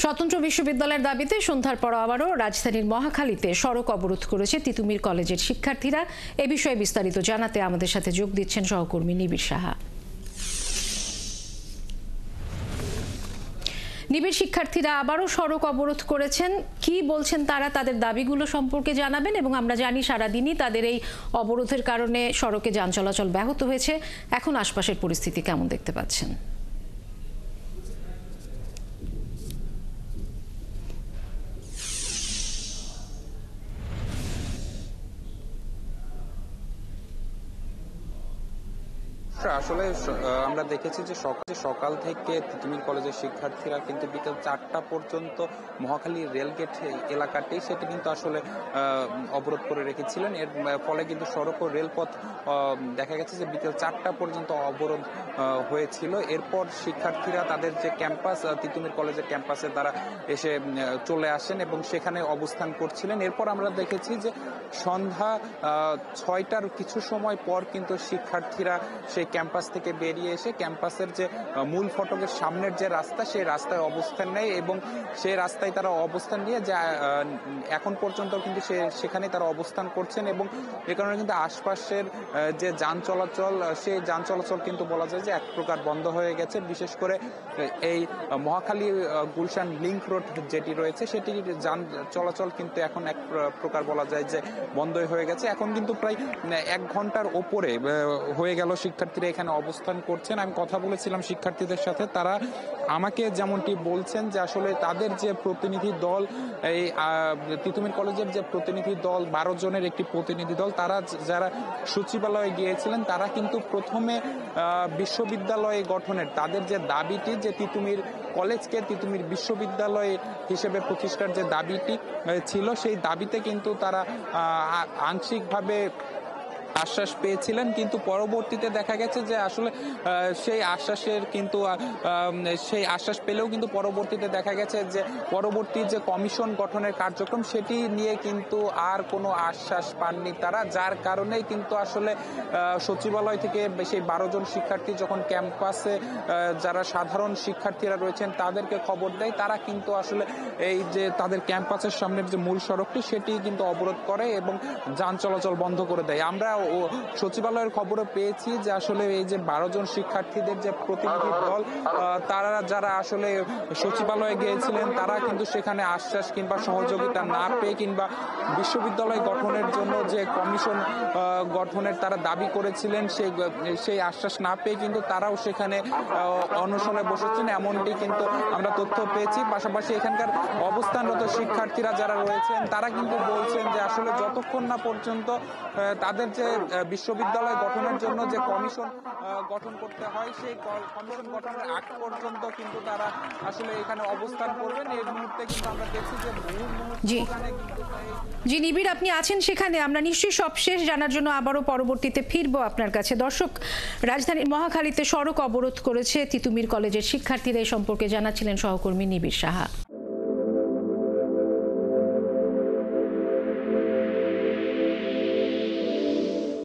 স্বতন্ত্র বিশ্ববিদ্যালয়ের দাবিতে সন্ধ্যার পর আবারও রাজধানীর মহাখালীতে সড়ক অবরোধ করেছে তিতুমির কলেজের শিক্ষার্থীরা। এ বিষয়ে বিস্তারিত জানাতে আমাদের সাথে যোগ দিচ্ছেন সহকর্মী নিবিড় সাহা। নিবিড়, শিক্ষার্থীরা আবারও সড়ক অবরোধ করেছেন, কি বলছেন তারা, তাদের দাবিগুলো সম্পর্কে জানাবেন। এবং আমরা জানি সারাদিনই তাদের এই অবরোধের কারণে সড়কে যান চলাচল ব্যাহত হয়েছে। এখন আশপাশের পরিস্থিতি কেমন দেখতে পাচ্ছেন? আসলে আমরা দেখেছি যে সকাল থেকে তিতুমির কলেজের শিক্ষার্থীরা কিন্তু বিকেল 4টা পর্যন্ত মহাখালী রেলগেট এলাকাটি সেটি কিন্তু আসলে অবরোধ করে রেখেছিলেন। এর ফলে কিন্তু সড়ক ও রেলপথ দেখা গেছে যে বিকেল 4টা পর্যন্ত অবরোধ হয়েছিল। এরপর শিক্ষার্থীরা তাদের যে ক্যাম্পাস তিতুমির কলেজের ক্যাম্পাসে তারা এসে চলে আসেন এবং সেখানে অবস্থান করছিলেন। এরপর আমরা দেখেছি যে সন্ধ্যা 6টার কিছু সময় পর কিন্তু শিক্ষার্থীরা সেই ক্যাম্পাস থেকে বেরিয়ে এসে ক্যাম্পাসের যে মূল ফটকের সামনের যে রাস্তা সেই রাস্তায় অবস্থান নেয় এবং সেই রাস্তায় তারা অবস্থান নিয়ে যা এখন পর্যন্ত কিন্তু সেখানে তারা অবস্থান করছেন এবং এ কারণে কিন্তু আশপাশের যে যান চলাচল সেই যান চলাচল কিন্তু বলা যায় যে এক প্রকার বন্ধ হয়ে গেছে। বিশেষ করে এই মহাখালী গুলশান লিংক রোড যেটি রয়েছে সেটি যান চলাচল কিন্তু এখন এক প্রকার বলা যায় যে বন্ধই হয়ে গেছে। এখন কিন্তু প্রায় 1 ঘন্টার ওপরে হয়ে গেল শিক্ষার্থীরা এখানে অবস্থান করছেন। আমি কথা বলেছিলাম শিক্ষার্থীদের সাথে, তারা আমাকে যেমনটি বলছেন যে আসলে তাদের যে প্রতিনিধি দল, এই তিতুমির কলেজের যে প্রতিনিধি দল 12 জনের একটি প্রতিনিধি দল, তারা যারা সচিবালয়ে গিয়েছিলেন তারা কিন্তু প্রথমে বিশ্ববিদ্যালয় গঠনের তাদের যে দাবিটি, যে তিতুমির কলেজকে তিতুমির বিশ্ববিদ্যালয় হিসেবে প্রতিষ্ঠার যে দাবিটি ছিল সেই দাবিতে কিন্তু তারা আংশিকভাবে আশ্বাস পেয়েছিলেন, কিন্তু পরবর্তীতে দেখা গেছে যে আসলে সেই আশ্বাস পেলেও কিন্তু পরবর্তীতে দেখা গেছে যে পরবর্তী যে কমিশন গঠনের কার্যক্রম সেটি নিয়ে কিন্তু আর কোনো আশ্বাস পাননি তারা, যার কারণেই কিন্তু আসলে সচিবালয় থেকে সেই 12 জন শিক্ষার্থী যখন ক্যাম্পাসে যারা সাধারণ শিক্ষার্থীরা রয়েছেন তাদেরকে খবর দেয়, তারা কিন্তু আসলে এই যে তাদের ক্যাম্পাসের সামনের যে মূল সড়কটি সেটি কিন্তু অবরোধ করে এবং যান চলাচল বন্ধ করে দেয়। আমরা সচিবালয়ের খবরও পেয়েছি যে আসলে এই যে 12 জন শিক্ষার্থীদের যে প্রতিনিধি দল তারা যারা আসলে সচিবালয়ে গিয়েছিলেন তারা কিন্তু সেখানে আশ্বাস কিংবা সহযোগিতা না পেয়ে কিংবা বিশ্ববিদ্যালয় গঠনের জন্য যে কমিশন গঠনের তারা দাবি করেছিলেন সেই আশ্বাস না পেয়ে কিন্তু তারাও সেখানে অনশনে বসেছেন, এমনটি কিন্তু আমরা তথ্য পেয়েছি। পাশাপাশি এখানকার অবস্থানরত শিক্ষার্থীরা যারা রয়েছেন তারা কিন্তু বলছেন যে আসলে যতক্ষণ না পর্যন্ত তাদের যে বিশ্ববিদ্যালয় গঠনের জন্য যে কমিশন গঠন করতে হয় সেই কমিশন গঠনের আগ পর্যন্ত কিন্তু তারা আসলে এখানে অবস্থান করবেন। এই মুহূর্তে কিন্তু আমরা দেখছি যে জি নিবিড়, আপনি আছেন সেখানে, আমরা নিশ্চয়ই সবশেষ জানার জন্য আবারও পরবর্তীতে ফিরবো আপনার কাছে। দর্শক, রাজধানীর মহাখালীতে সড়ক অবরোধ করেছে তিতুমির কলেজের শিক্ষার্থীরা, এই সম্পর্কে জানাচ্ছিলেন সহকর্মী নিবিড় সাহা।